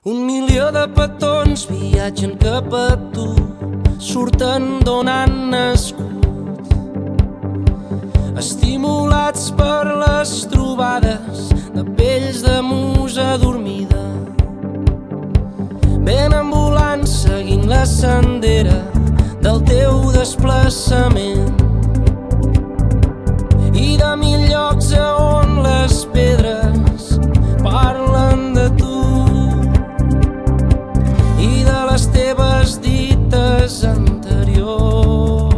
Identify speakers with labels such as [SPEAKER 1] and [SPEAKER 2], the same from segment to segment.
[SPEAKER 1] Un milió de petons viatgen cap a tu, surten d'on han nascut, estimulats per les trobades de pells de musa dormida. Venen volant seguint la sendera del teu desplaçament, i de mil llocs a on les pedres parlen de tu i de les teves dites anteriors,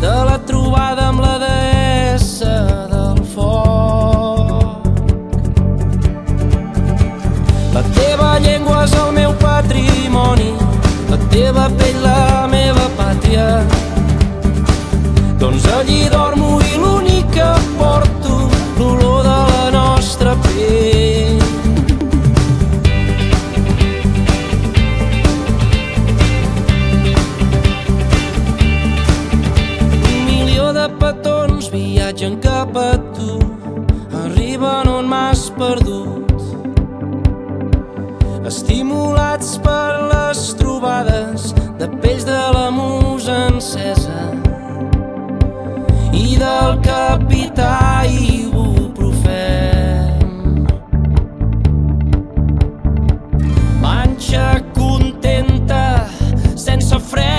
[SPEAKER 1] de la trobada amb la deessa del foc. La teva llengua és el meu patrimoni, la teva pell la meva pàtria. Doncs allí dormo i l'únic que porto, l'olor de la nostra pell. Un milió de petons viatgen cap a tu, arriben on m'has perdut, estimulats per les trobades de pells de la musa encesa i del capità ibuprofèn. Manxa contenta, sense fre.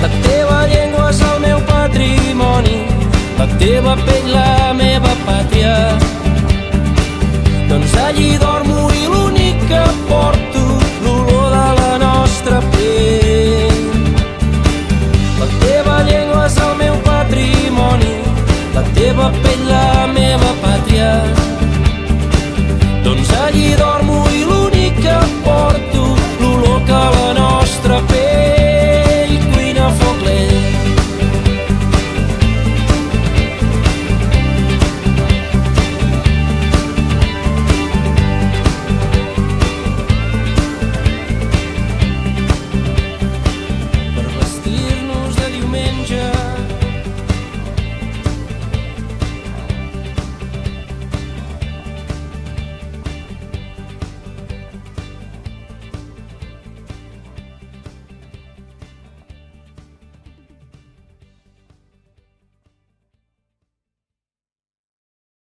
[SPEAKER 1] La teva llengua és el meu patrimoni, la teva pell la meva pàtria. Doncs allí dormo i l'únic que porto, l'olor de la nostra pell. La teva llengua és el meu patrimoni, la teva pell la meva pàtria. Doncs allí dormo i l'únic que porto,